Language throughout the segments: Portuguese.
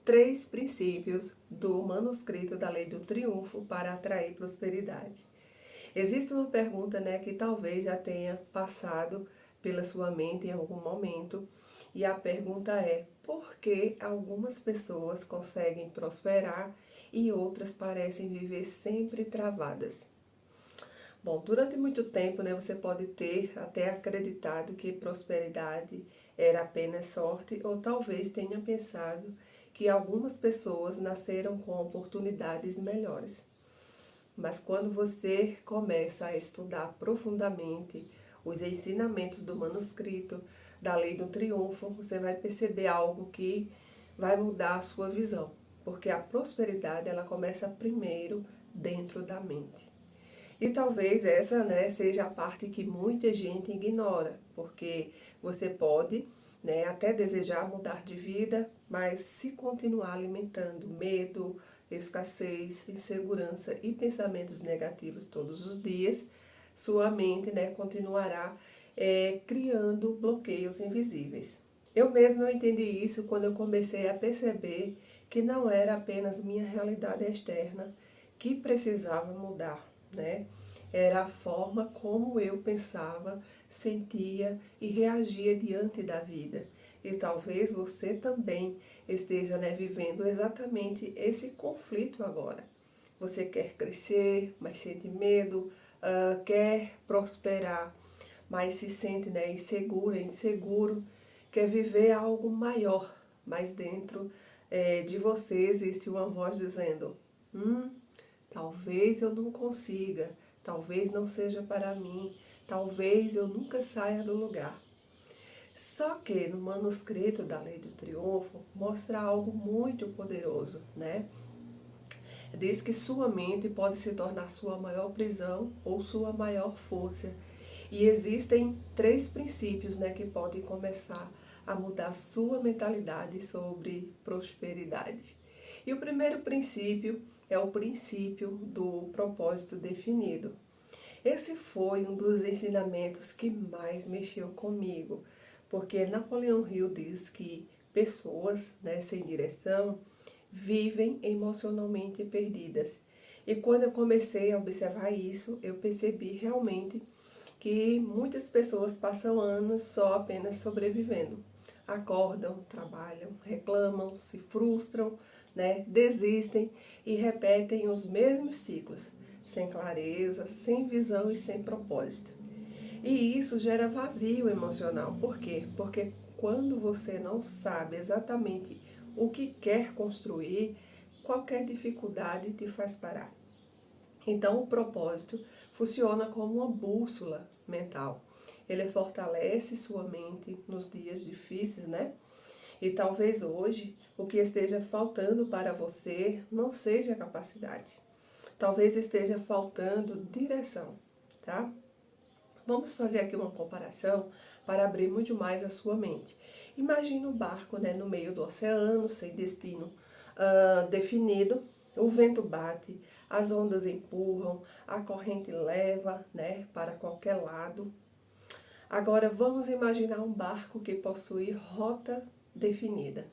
3 princípios do manuscrito da Lei do Triunfo para atrair prosperidade. Existe uma pergunta, que talvez já tenha passado pela sua mente em algum momento, e a pergunta é: por que algumas pessoas conseguem prosperar e outras parecem viver sempre travadas? Bom, durante muito tempo, você pode ter até acreditado que prosperidade era apenas sorte, ou talvez tenha pensado que algumas pessoas nasceram com oportunidades melhores. Mas quando você começa a estudar profundamente os ensinamentos do manuscrito da Lei do Triunfo, você vai perceber algo que vai mudar a sua visão, porque a prosperidade ela começa primeiro dentro da mente. E talvez essa, seja a parte que muita gente ignora, porque você pode, até desejar mudar de vida, mas se continuar alimentando medo, escassez, insegurança e pensamentos negativos todos os dias, sua mente, continuará criando bloqueios invisíveis. Eu mesma entendi isso quando eu comecei a perceber que não era apenas minha realidade externa que precisava mudar, Era a forma como eu pensava, sentia e reagia diante da vida. E talvez você também esteja, vivendo exatamente esse conflito agora. Você quer crescer, mas sente medo, quer prosperar, mas se sente, insegura, inseguro, quer viver algo maior, mas dentro de você existe uma voz dizendo: talvez eu não consiga, talvez não seja para mim, talvez eu nunca saia do lugar. Só que no manuscrito da Lei do Triunfo mostra algo muito poderoso, Diz que sua mente pode se tornar sua maior prisão ou sua maior força. E existem 3 princípios, que podem começar a mudar sua mentalidade sobre prosperidade. E o primeiro princípio é o princípio do propósito definido. Esse foi um dos ensinamentos que mais mexeu comigo, porque Napoleão Hill diz que pessoas, sem direção vivem emocionalmente perdidas. E quando eu comecei a observar isso, eu percebi realmente que muitas pessoas passam anos só apenas sobrevivendo. Acordam, trabalham, reclamam, se frustram, desistem e repetem os mesmos ciclos, sem clareza, sem visão e sem propósito. E isso gera vazio emocional. Por quê? Porque quando você não sabe exatamente o que quer construir, qualquer dificuldade te faz parar. Então, o propósito funciona como uma bússola mental. Ele fortalece sua mente nos dias difíceis, E talvez hoje o que esteja faltando para você não seja capacidade. Talvez esteja faltando direção, tá? Vamos fazer aqui uma comparação para abrir muito mais a sua mente. Imagine um barco, no meio do oceano, sem destino definido. O vento bate, as ondas empurram, a corrente leva, para qualquer lado. Agora vamos imaginar um barco que possui rota definida.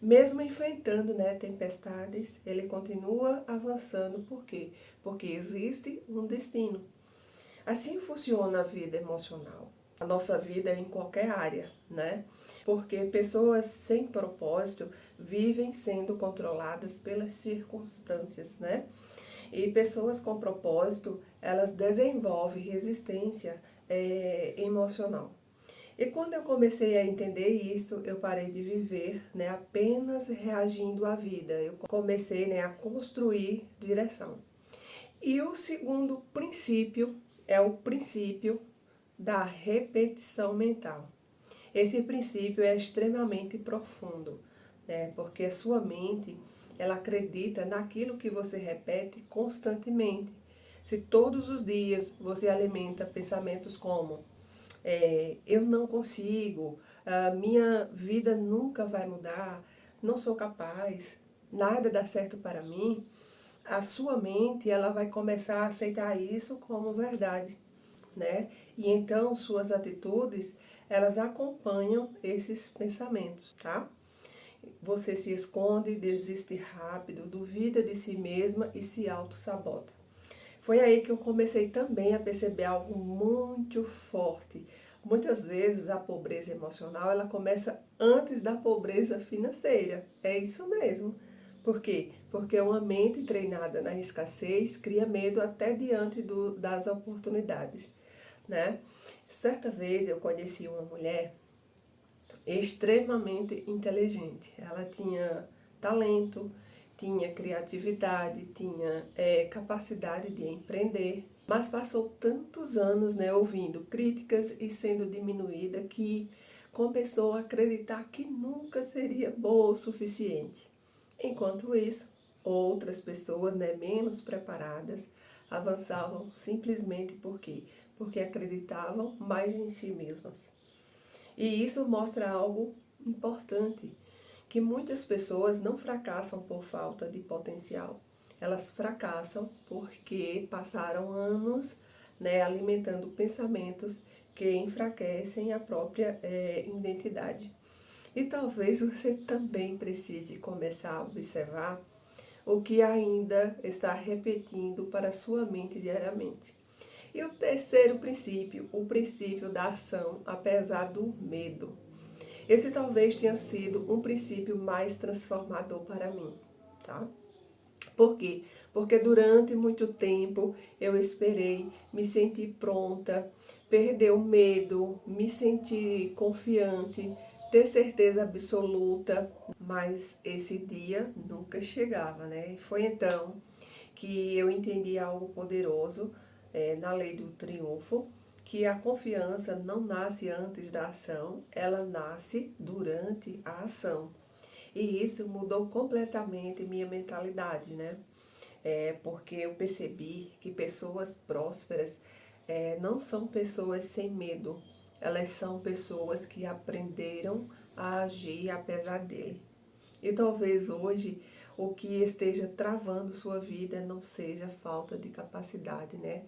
Mesmo enfrentando, tempestades, ele continua avançando. Por quê? Porque existe um destino. Assim funciona a vida emocional, a nossa vida em qualquer área, Porque pessoas sem propósito vivem sendo controladas pelas circunstâncias, E pessoas com propósito, elas desenvolvem resistência emocional. E quando eu comecei a entender isso, eu parei de viver, apenas reagindo à vida. Eu comecei, a construir direção. E o segundo princípio é o princípio da repetição mental. Esse princípio é extremamente profundo, porque a sua mente, ela acredita naquilo que você repete constantemente. Se todos os dias você alimenta pensamentos como eu não consigo, a minha vida nunca vai mudar, não sou capaz, nada dá certo para mim, a sua mente ela vai começar a aceitar isso como verdade, E então suas atitudes, elas acompanham esses pensamentos, tá? Você se esconde, desiste rápido, duvida de si mesma e se auto-sabota. Foi aí que eu comecei também a perceber algo muito forte. Muitas vezes a pobreza emocional, ela começa antes da pobreza financeira. É isso mesmo. Por quê? Porque uma mente treinada na escassez cria medo até diante das oportunidades, né? Certa vez eu conheci uma mulher extremamente inteligente. Ela tinha talento, tinha criatividade, tinha capacidade de empreender, mas passou tantos anos, né, ouvindo críticas e sendo diminuída que começou a acreditar que nunca seria boa o suficiente. Enquanto isso, outras pessoas, né, menos preparadas avançavam simplesmente porque acreditavam mais em si mesmas. E isso mostra algo importante, que muitas pessoas não fracassam por falta de potencial. Elas fracassam porque passaram anos, né, alimentando pensamentos que enfraquecem a própria identidade. E talvez você também precise começar a observar o que ainda está repetindo para a sua mente diariamente. E o terceiro princípio, o princípio da ação, apesar do medo. Esse talvez tenha sido um princípio mais transformador para mim, tá? Por quê? Porque durante muito tempo eu esperei, me senti pronta, perder o medo, me sentir confiante, ter certeza absoluta, mas esse dia nunca chegava, né? E foi então que eu entendi algo poderoso na lei do triunfo, que a confiança não nasce antes da ação, ela nasce durante a ação. E isso mudou completamente minha mentalidade, né? Porque eu percebi que pessoas prósperas não são pessoas sem medo, elas são pessoas que aprenderam a agir apesar dele. E talvez hoje o que esteja travando sua vida não seja falta de capacidade, né?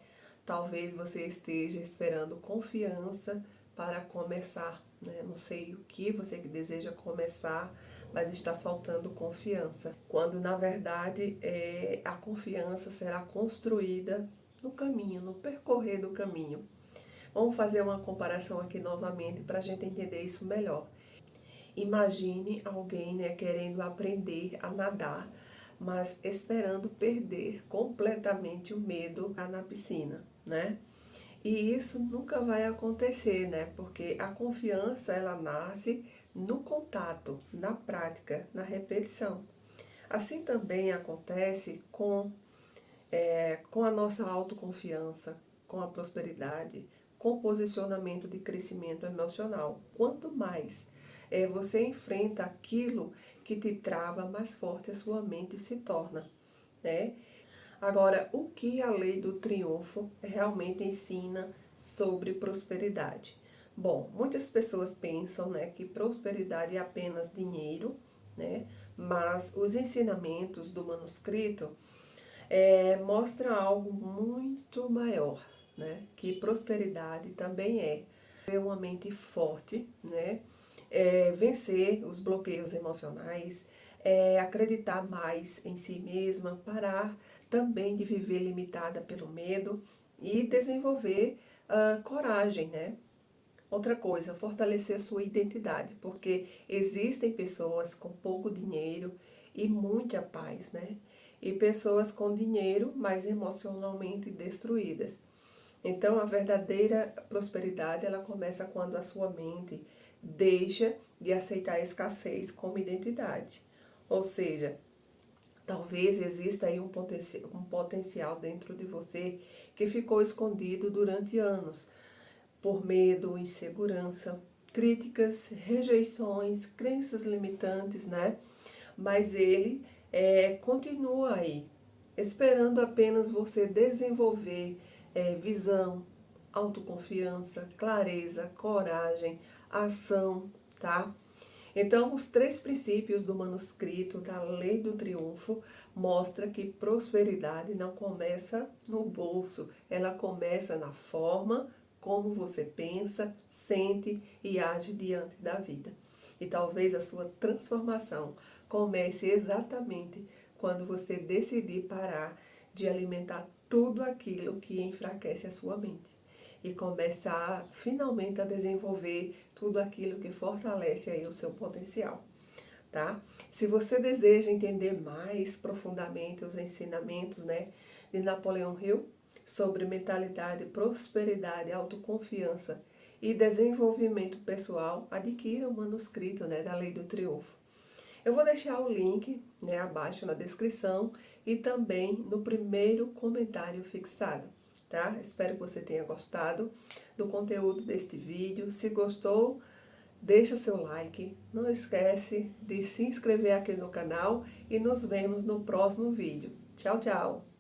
Talvez você esteja esperando confiança para começar, né? Não sei o que você deseja começar, mas está faltando confiança. Quando na verdade a confiança será construída no caminho, no percorrer do caminho. Vamos fazer uma comparação aqui novamente para a gente entender isso melhor. Imagine alguém, né, querendo aprender a nadar, mas esperando perder completamente o medo na piscina, né? E isso nunca vai acontecer, né? Porque a confiança, ela nasce no contato, na prática, na repetição. Assim também acontece com a nossa autoconfiança, com a prosperidade, com o posicionamento de crescimento emocional. Quanto mais você enfrenta aquilo que te trava, mais forte a sua mente se torna, né? Agora, o que a lei do triunfo realmente ensina sobre prosperidade? Bom, muitas pessoas pensam, né, que prosperidade é apenas dinheiro, né? Mas os ensinamentos do manuscrito mostra algo muito maior, né? Que prosperidade também é ter uma mente forte, né? Vencer os bloqueios emocionais, acreditar mais em si mesma, parar também de viver limitada pelo medo e desenvolver coragem, né? Outra coisa, fortalecer a sua identidade, porque existem pessoas com pouco dinheiro e muita paz, né? E pessoas com dinheiro, mas emocionalmente destruídas. Então, a verdadeira prosperidade, ela começa quando a sua mente deixa de aceitar a escassez como identidade. Ou seja, talvez exista aí um potencial dentro de você que ficou escondido durante anos por medo, insegurança, críticas, rejeições, crenças limitantes, né? Mas ele continua aí, esperando apenas você desenvolver visão, autoconfiança, clareza, coragem, ação, tá? Então, os três princípios do manuscrito da Lei do Triunfo mostra que prosperidade não começa no bolso, ela começa na forma como você pensa, sente e age diante da vida. E talvez a sua transformação comece exatamente quando você decidir parar de alimentar tudo aquilo que enfraquece a sua mente e começar finalmente a desenvolver tudo aquilo que fortalece aí o seu potencial, tá? Se você deseja entender mais profundamente os ensinamentos, né, de Napoleão Hill sobre mentalidade, prosperidade, autoconfiança e desenvolvimento pessoal, adquira o manuscrito, né, da Lei do Triunfo. Eu vou deixar o link, né, abaixo na descrição e também no primeiro comentário fixado, tá? Espero que você tenha gostado do conteúdo deste vídeo. Se gostou, deixa seu like. Não esquece de se inscrever aqui no canal e nos vemos no próximo vídeo. Tchau, tchau!